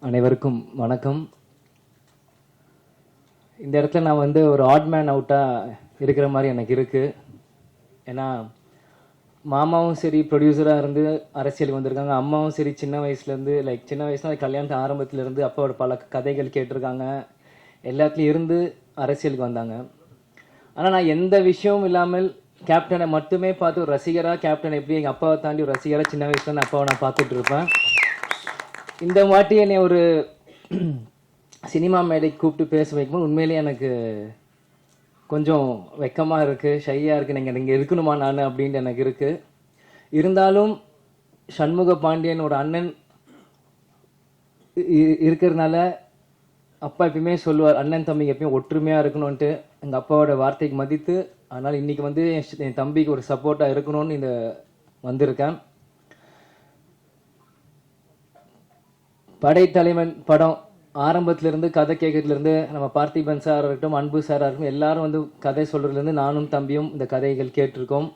அனைவருக்கும் வணக்கம். இந்த இடத்துல நான் வந்து ஒரு ஆட் மேன் அவுட்டாக இருக்கிற மாதிரி எனக்கு இருக்குது. ஏன்னா மாமாவும் சரி ப்ரொடியூசராக இருந்து அரசியலுக்கு வந்திருக்காங்க, அம்மாவும் சரி சின்ன வயசுலேருந்து சின்ன வயசுல கல்யாணத்து ஆரம்பத்துலேருந்து அப்பாவோட பல கதைகள் கேட்டிருக்காங்க, எல்லாத்துலேயும் இருந்து அரசியலுக்கு வந்தாங்க. ஆனால் நான் எந்த விஷயமும் இல்லாமல் கேப்டனை மட்டுமே பார்த்து ஒரு ரசிகராக, கேப்டன் எப்படி எங்கள் அப்பாவை தாண்டி ஒரு ரசிகராக சின்ன வயசுலேருந்து அப்பாவை நான் பார்த்துட்டு இருப்பேன். இந்த வாட்டி என்னை ஒரு சினிமா மேடைக்கு கூப்பிட்டு பேச வைக்கும்போது உண்மையிலேயே எனக்கு கொஞ்சம் வெக்கமாக இருக்குது, ஷையாக இருக்குது. நீங்கள் இருக்கணுமா நான் அப்படின்ட்டு எனக்கு இருக்குது. இருந்தாலும் சண்முக பாண்டியன் ஒரு அண்ணன் இருக்கிறதுனால அப்பா எப்பயுமே சொல்லுவார், அண்ணன் தம்பிக்கு எப்பயும் ஒற்றுமையாக இருக்கணும்ன்ட்டு. எங்கள் அப்பாவோட வார்த்தைக்கு மதித்து அதனால் இன்றைக்கி வந்து என் தம்பிக்கு ஒரு சப்போர்ட்டாக இருக்கணும்னு இந்த வந்திருக்கேன். படைத்தலைவன் படம் ஆரம்பத்திலேருந்து கதை கேட்கறதுலேருந்து நம்ம பார்த்திபன் சார் இருக்கட்டும், அன்பு சாராக இருக்கட்டும், எல்லாரும் வந்து கதை சொல்கிறதுலேருந்து நானும் தம்பியும் இந்த கதைகள் கேட்டிருக்கோம்.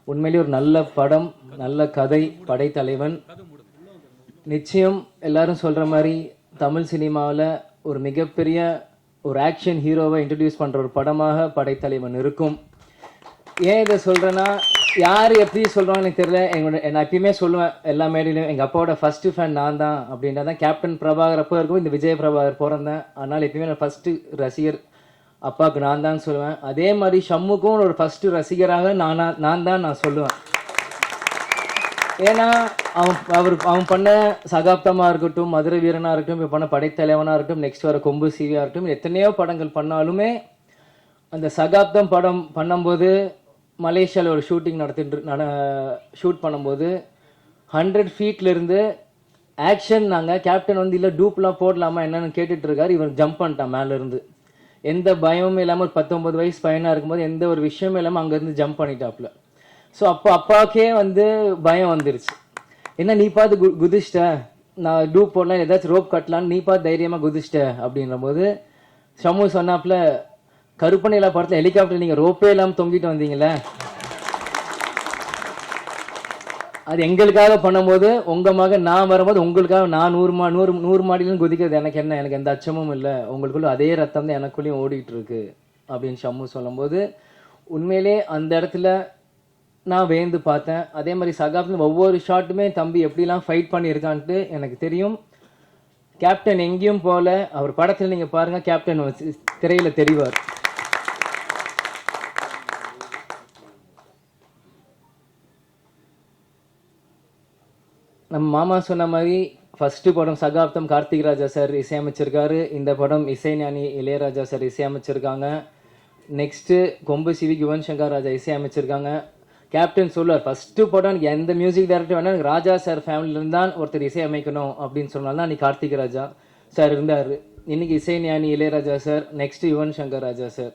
உண்மையிலேயே ஒரு நல்ல படம், நல்ல கதை. படைத்தலைவன் நிச்சயம் எல்லாரும் சொல்கிற மாதிரி தமிழ் சினிமாவில் ஒரு மிகப்பெரிய ஒரு ஆக்ஷன் ஹீரோவை இன்ட்ரடியூஸ் பண்ணுற ஒரு படமாக படைத்தலைவன் இருக்கும். ஏன் இதை சொல்கிறேன்னா, யார் எப்படி சொல்கிறாங்கன்னு எனக்கு தெரியல. நான் எப்பயுமே சொல்லுவேன் எல்லா மேடையிலும், எங்கள் அப்பாவோட ஃபஸ்ட்டு ஃபேன் நான் தான். அப்படின்னா தான் கேப்டன் பிரபாகர் அப்போ இருக்கும், இந்த விஜய் பிரபாகர் பிறந்தேன். அதனால் எப்பயுமே நான் ஃபஸ்ட்டு ரசிகர் அப்பாவுக்கு நான் தான் சொல்லுவேன். அதே மாதிரி ஷம்முக்கும் ஒரு ஃபஸ்ட்டு ரசிகராக நான் தான் சொல்லுவேன். ஏன்னா அவன் பண்ண சகாப்தமாக இருக்கட்டும், மதுரை வீரனாக இருக்கட்டும், இப்போ பண்ண படைத்தலைவனாக இருக்கட்டும், நெக்ஸ்ட் வர கொம்பு சீவியாக இருக்கட்டும், எத்தனையோ படங்கள் பண்ணாலுமே அந்த சகாப்தம் படம் பண்ணும்போது மலேசியாவில் ஒரு ஷூட்டிங் ஷூட் பண்ணும்போது 100 ஃபீட்லேருந்து ஆக்ஷன் நாங்கள் கேப்டன் வந்து இல்லை டூப்லாம் போடலாமா என்னன்னு கேட்டுட்டு இருக்காரு. இவன் ஜம்ப் பண்ணிட்டான் மேலேருந்து, எந்த பயமும் இல்லாமல். ஒரு 19 வயசு பையனாக இருக்கும்போது எந்த ஒரு விஷயமும் இல்லாமல் அங்கேருந்து ஜம்ப் பண்ணிட்டாப்புல. ஸோ அப்போ அப்பாவுக்கே வந்து பயம் வந்துருச்சு. என்ன நீ பார்த்து குதிச்சிட்ட, நான் டூப் போடலாம் ஏதாச்சும் ரோப் கட்டலான்னு நீ பார்த்து தைரியமாக குதிச்சிட்ட அப்படின்ற போது ஷம்மு சொன்னாப்புல, கருப்பனையில படத்தில் ஹெலிகாப்டர் நீங்கள் ரோப்பே இல்லாமல் தொங்கிட்டு வந்தீங்களே, அது எங்களுக்காக பண்ணும்போது உங்கள் மகன் நான் வரும்போது உங்களுக்காக நான் 100 மாடியிலும் குதிக்கிறது எனக்கு என்ன, எனக்கு எந்த அச்சமும் இல்லை, உங்களுக்குள்ள அதே ரத்தம் தான் எனக்குள்ளேயும் ஓடிட்டு இருக்கு அப்படின்னு ஷம்மு சொல்லும்போது உண்மையிலே அந்த இடத்துல நான் வேந்து பார்த்தேன். அதே மாதிரி சகாப்தம் ஒவ்வொரு ஷாட்டுமே தம்பி எப்படிலாம் ஃபைட் பண்ணியிருக்கான்ட்டு எனக்கு தெரியும். கேப்டன் எங்கேயும் போல, அவர் படத்தில் நீங்கள் பாருங்கள், கேப்டன் திரையில் தெரிவார். நம்ம மாமா சொன்ன மாதிரி ஃபஸ்ட்டு படம் சகாப்தம் கார்த்திக் ராஜா சார் இசையமைச்சிருக்காரு. இந்த படம் இசைஞானி இளையராஜா சார் இசையமைச்சிருக்காங்க. நெக்ஸ்ட்டு கொம்பு சிவி யுவன் சங்கர் ராஜா இசையமைச்சிருக்காங்க. கேப்டன் சொல்லுவார், ஃபஸ்ட்டு படம் எனக்கு எந்த மியூசிக் டைரக்டர் வேணால் எனக்கு ராஜா சார் ஃபேமிலியிலேருந்து தான் ஒருத்தர் இசையமைக்கணும் அப்படின்னு சொன்னால் தான் அன்றைக்கி கார்த்திக் ராஜா சார் இருந்தார். இன்றைக்கி இசைஞானி Ilaiyaraaja sir, next Yuvan Shankar Raja sir.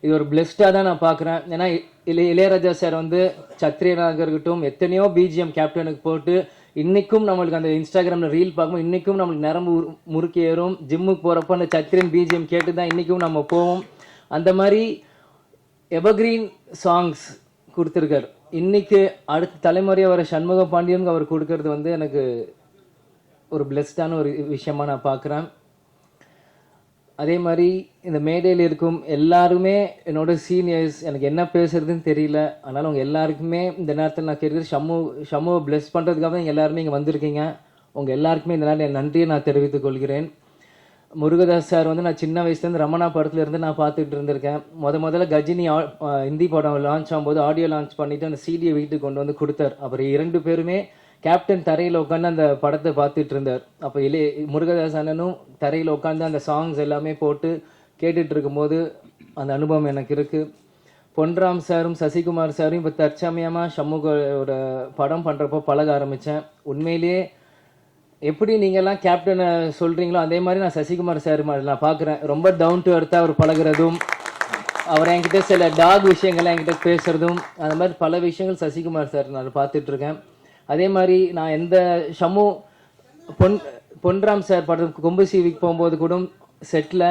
இது ஒரு பிளெஸ்டாக தான் நான் பார்க்குறேன். ஏன்னா இளையராஜா சார் வந்து சத்ரியனாக இருக்கட்டும், எத்தனையோ பிஜிஎம் கேப்டனுக்கு போட்டு இன்றைக்கும் நம்மளுக்கு அந்த இன்ஸ்டாகிராமில் ரீல் பார்க்கும்போது இன்றைக்கும் நம்மளுக்கு நரம்பு முறுக்கி ஏறும். ஜிம்முக்கு போகிறப்போ அந்த சத்ரியன் பிஜிஎம் கேட்டு தான் இன்றைக்கும் நம்ம போவோம். அந்த மாதிரி எவர்கிரீன் சாங்ஸ் கொடுத்துருக்கார். இன்றைக்கி அடுத்த தலைமுறையாக வர சண்முக பாண்டியனுக்கு அவர் கொடுக்கறது வந்து எனக்கு ஒரு பிளெஸ்டான ஒரு விஷயமா நான் பார்க்குறேன். அதே மாதிரி இந்த மேடையில் இருக்கும் எல்லாருமே என்னோட சீனியர்ஸ், எனக்கு என்ன பேசுறதுன்னு தெரியல. அதனால் உங்கள் எல்லாருக்குமே இந்த நேரத்தில் நான் கேட்குறது, ஷம்முவை பிளெஸ் பண்ணுறதுக்காக தான் எல்லாருமே இங்கே வந்திருக்கீங்க. உங்கள் எல்லாருக்குமே இந்த நேரம் என் நன்றியை நான் தெரிவித்துக் கொள்கிறேன். முருகதாஸ் சார் வந்து நான் சின்ன வயசுலேருந்து ரமணா படத்துலேருந்து நான் பார்த்துட்டு இருந்திருக்கேன். முதல்ல கஜினி ஹிந்தி படம் லான்ச் ஆகும்போது ஆடியோ லான்ச் பண்ணிவிட்டு அந்த சிடியை வீட்டுக்கு கொண்டு வந்து கொடுத்தார். அப்புறம் 2 பேருமே கேப்டன் தரையில் உட்காந்து அந்த படத்தை பார்த்துட்டு இருந்தார். அப்போ முருகதாஸ் அண்ணனும் தரையில் உட்காந்து அந்த சாங்ஸ் எல்லாமே போட்டு கேட்டுட்டு இருக்கும்போது அந்த அனுபவம் எனக்கு இருக்குது. பொன்ராம் சாரும் சசிகுமார் சாரும் இப்போ தற்சமயமாக ஷம்முகோட படம் பண்ணுறப்போ பழக ஆரம்பித்தேன். உண்மையிலேயே எப்படி நீங்கள்லாம் கேப்டனை சொல்கிறீங்களோ அதே மாதிரி நான் சசிகுமார் சார் மாதிரி நான் பார்க்குறேன். ரொம்ப டவுன் டு எர்த்தாக அவர் பழகிறதும், அவர் என்கிட்ட சில டாக் விஷயங்கள்லாம் என்கிட்ட பேசுகிறதும், அந்த மாதிரி பல விஷயங்கள் சசிகுமார் சார் நான் பார்த்துட்ருக்கேன். அதே மாதிரி நான் எந்த ஷம்மு பொன்ராம் சார் படத்துக்கு கொம்பு சிவிக்கு போகும்போது கூட செட்டில்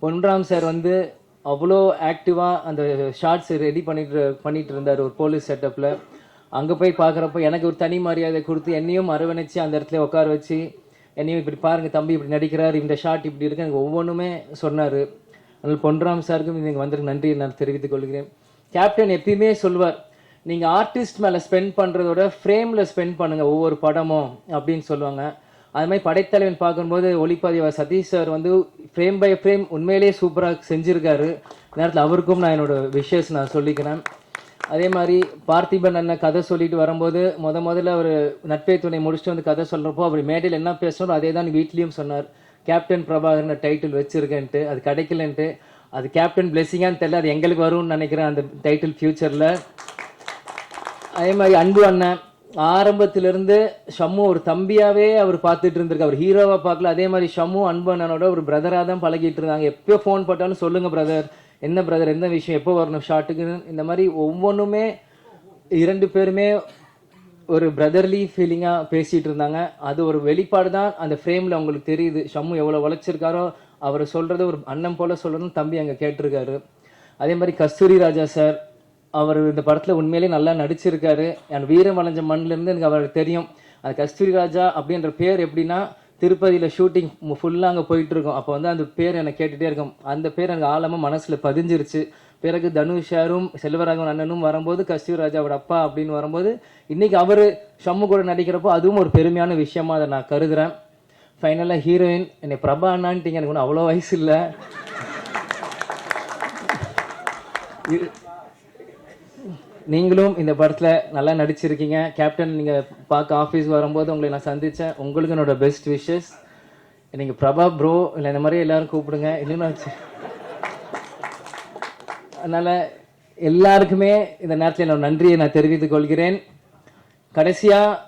பொன்ராம் சார் வந்து அவ்வளோ ஆக்டிவாக அந்த ஷார்ட்ஸ் ரெடி பண்ணிட்டு இருந்தார் ஒரு போலீஸ் செட்டப்பில். அங்கே போய் பார்க்குறப்போ எனக்கு ஒரு தனி மரியாதை கொடுத்து என்னையும் அரவணைச்சு அந்த இடத்துல உட்கார வச்சு என்னையும் இப்படி பாருங்கள் தம்பி இப்படி நடிக்கிறார், இந்த ஷாட் இப்படி இருக்கு, எனக்கு ஒவ்வொன்றுமே சொன்னார். அதனால் பொன்ராம் சாருக்கும் நீங்கள் வந்திருக்கு நன்றி நான் தெரிவித்துக் கொள்கிறேன். கேப்டன் எப்பயுமே சொல்வார், நீங்கள் ஆர்டிஸ்ட் மேலே ஸ்பெண்ட் பண்ணுறதோட ஃப்ரேமில் ஸ்பெண்ட் பண்ணுங்கள் ஒவ்வொரு படமும் அப்படின்னு சொல்லுவாங்க. அது மாதிரி படைத்தலைவன் பார்க்கும்போது ஒளிப்பதிவாளர் சதீஷ் சார் வந்து ஃப்ரேம் பை ஃப்ரேம் உண்மையிலேயே சூப்பராக செஞ்சுருக்காரு. நேரத்தில் அவருக்கும் நான் என்னோட விஷஸ் நான் சொல்லிக்கிறேன். அதே மாதிரி பார்த்திபன் அண்ணன் கதை சொல்லிட்டு வரும்போது முதல்ல அவர் நட்பே துணை முடிச்சுட்டு வந்து கதை சொல்கிறப்போ அவர் மேடையில் என்ன பேசணும் அதே தான் வீட்லேயும் சொன்னார். கேப்டன் பிரபாகரன் டைட்டில் வச்சுருக்கேன்ட்டு, அது கிடைக்கலன்ட்டு. அது கேப்டன் பிளெஸிங்கான்னு தெரியல, அது எங்களுக்கு வரும்னு நினைக்கிறேன் அந்த டைட்டில் ஃப்யூச்சரில். அதே மாதிரி அன்பு அண்ணன் ஆரம்பத்திலிருந்து ஷம்மு ஒரு தம்பியாகவே அவர் பார்த்துட்டு இருந்திருக்கு, அவர் ஹீரோவாக பார்க்கல. அதே மாதிரி ஷம்மு அன்பு அண்ணனோட ஒரு பிரதராக தான் பழகிட்டு இருக்காங்க. எப்போ ஃபோன் போட்டாலும் சொல்லுங்கள் பிரதர், என்ன பிரதர் எந்த விஷயம், எப்போ வரணும் ஷாட்டுக்குன்னு. இந்த மாதிரி ஒவ்வொன்றுமே 2 பேருமே ஒரு பிரதர்லி ஃபீலிங்காக பேசிகிட்டு இருந்தாங்க. அது ஒரு வெளிப்பாடு தான் அந்த ஃப்ரேமில் அவங்களுக்கு தெரியுது. ஷம்மு எவ்வளோ உழைச்சிருக்காரோ அவர் சொல்கிறது ஒரு அண்ணன் போல் சொல்லணும்னு தம்பி அங்கே கேட்டிருக்காரு. அதே மாதிரி கஸ்தூரி ராஜா சார், அவர் இந்த படத்தில் உண்மையிலே நல்லா நடிச்சிருக்காரு. என் வீரம் வளைஞ்ச மண்ணிலேருந்து எனக்கு அவருக்கு தெரியும். அது கஸ்தூரி ராஜா அப்படின்ற பேர் எப்படின்னா, திருப்பதியில் ஷூட்டிங் ஃபுல்லாக அங்கே போயிட்டுருக்கோம். அப்போ வந்து அந்த பேர் எனக்கு கேட்டுகிட்டே இருக்கும். அந்த பேர் எனக்கு ஆழமாக மனசில் பதிஞ்சிருச்சு. பிறகு தனுஷாரும் செல்வராகவன் அண்ணனும் வரும்போது கஸ்தூரி ராஜாவோட அப்பா அப்படின்னு வரும்போது இன்றைக்கி அவர் ஷம்மு கூட நடிக்கிறப்போ அதுவும் ஒரு பெருமையான விஷயமா அதை நான் கருதுகிறேன். ஃபைனலாக ஹீரோயின் என்னை பிரபா அண்ணான்ட்டிங்க, எனக்கு ஒன்றும் அவ்வளோ வயசு இல்லை. நீங்களும் இந்த படத்தில் நல்லா நடிச்சிருக்கீங்க. கேப்டன் நீங்கள் பார்க்க ஆஃபீஸ் வரும்போது உங்களை நான் சந்தித்தேன். உங்களுக்கு என்னோட பெஸ்ட் விஷஸ். நீங்கள் பிரபா ப்ரோ இல்லை இந்த மாதிரி எல்லோரும் கூப்பிடுங்க. இல்லைன்னு அதனால் எல்லாருக்குமே இந்த நேரத்தில் என்னோட நன்றியை நான் தெரிவித்துக் கொள்கிறேன். கடைசியாக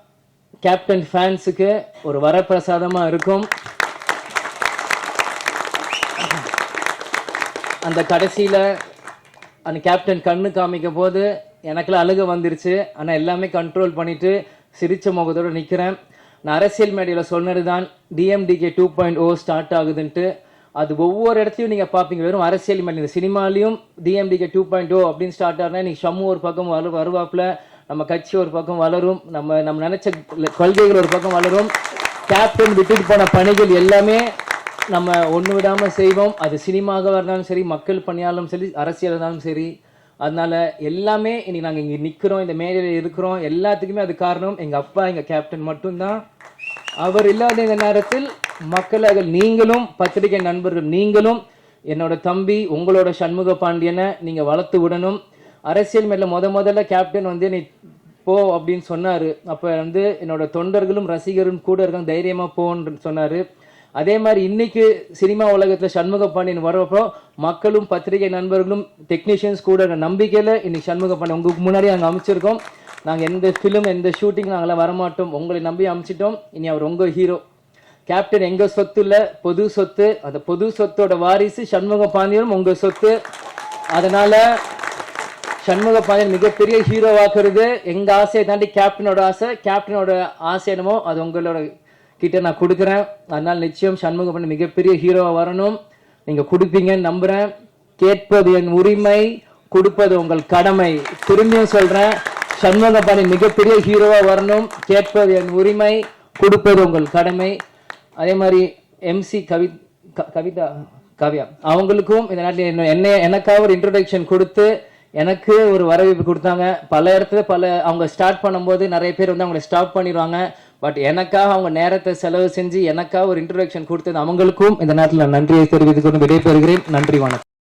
கேப்டன் ஃபேன்ஸுக்கு ஒரு வரப்பிரசாதமாக இருக்கும். அந்த கடைசியில் அந்த கேப்டன் கண்ணு காமிக்கும் போது எனக்குலாம் அழுக வந்துருச்சு. ஆனால் எல்லாமே கண்ட்ரோல் பண்ணிவிட்டு சிரிச்ச முகத்தோடு நிற்கிறேன். நான் அரசியல் மேடையில் சொன்னது தான் DMDK 2.0 ஸ்டார்ட் ஆகுதுன்ட்டு. அது ஒவ்வொரு இடத்துலையும் நீங்கள் பார்ப்பீங்க. வெறும் அரசியல் மேடை, இந்த சினிமாலையும் DMDK 2.0 அப்படின்னு ஸ்டார்ட் ஆகுனா இன்றைக்கி ஷம்மு ஒரு பக்கம் வருவாப்பில், நம்ம கட்சி ஒரு பக்கம் வளரும், நம்ம நினச்ச கொள்கைகள் ஒரு பக்கம் வளரும். கேப்டன் விட்டுட்டு போன பணிகள் எல்லாமே நம்ம ஒன்று விடாமல் செய்வோம். அது சினிமாவாக இருந்தாலும் சரி, மக்கள் பணியாலும் சரி, அரசியல் இருந்தாலும் சரி. அதனால எல்லாமே இன்னைக்கு நாங்கள் இங்கே நிற்கிறோம், இந்த மேடையில் இருக்கிறோம், எல்லாத்துக்குமே அது காரணம் எங்கள் அப்பா, எங்கள் கேப்டன் மட்டும்தான். அவர் இல்லாத இந்த நேரத்தில் மக்களாக நீங்களும், பத்திரிகை நண்பர்கள் நீங்களும், என்னோட தம்பி உங்களோட சண்முக பாண்டியனை நீங்கள் வளர்த்து விடணும். அரசியல் மேல முதல்ல கேப்டன் வந்து நீ போ அப்படின்னு சொன்னார். அப்போ வந்து என்னோட தொண்டர்களும் ரசிகரும் கூட இருக்காங்க, தைரியமாக போன்னு சொன்னார். அதே மாதிரி இன்னைக்கு சினிமா உலகத்தில் சண்முக பாண்டியன் வரப்போ மக்களும் பத்திரிகை நண்பர்களும் டெக்னீஷியன்ஸ் கூட நம்பிக்கையில் இன்னைக்கு சண்முக பாண்டியன் உங்களுக்கு முன்னாடி நாங்கள் அமைச்சிருக்கோம். நாங்கள் எந்த ஃபிலிம் எந்த ஷூட்டிங் நாங்களாம் வரமாட்டோம், உங்களை நம்பி அமைச்சிட்டோம். இனி அவர் உங்கள் ஹீரோ. கேப்டன் எங்கள் சொத்து இல்லை, பொது சொத்து. அந்த பொது சொத்தோட வாரிசு சண்முக பாண்டியனும் உங்கள் சொத்து. அதனால் சண்முக பாண்டியன் மிகப்பெரிய ஹீரோவாக்குறது எங்கள் ஆசையை தாண்டி கேப்டனோட ஆசை. கேப்டனோட ஆசை என்னமோ அது உங்களோட கிட்ட நான் கொடுக்குறேன். அதனால் நிச்சயம் சண்முக பாண்டியன் மிகப்பெரிய ஹீரோவாக வரணும். நீங்கள் கொடுப்பீங்கன்னு நம்புகிறேன். கேட்பது என் உரிமை, கொடுப்பது உங்கள் கடமை. திரும்பியும் சொல்கிறேன், சண்முக பாண்டியன் மிகப்பெரிய ஹீரோவாக வரணும். கேட்பது என் உரிமை, கொடுப்பது உங்கள் கடமை. அதே மாதிரி MC காவ்யா அவங்களுக்கும் இந்த நாட்டில் எனக்காக ஒரு இன்ட்ரோடக்ஷன் கொடுத்து எனக்கு ஒரு வரவேற்பு கொடுத்தாங்க. பல இடத்துல அவங்க ஸ்டார்ட் பண்ணும்போது நிறைய பேர் வந்து அவங்களை ஸ்டாப் பண்ணிடுவாங்க. பட் எனக்காக அவங்க நேரத்தை செலவு செஞ்சு எனக்காக ஒரு இன்ட்ரோடக்ஷன் கொடுத்தது அவங்களுக்கும் இந்த நேரத்தில் நன்றியை தெரிவித்துக் கொண்டு விடைபெறுகிறேன். நன்றி, வணக்கம்.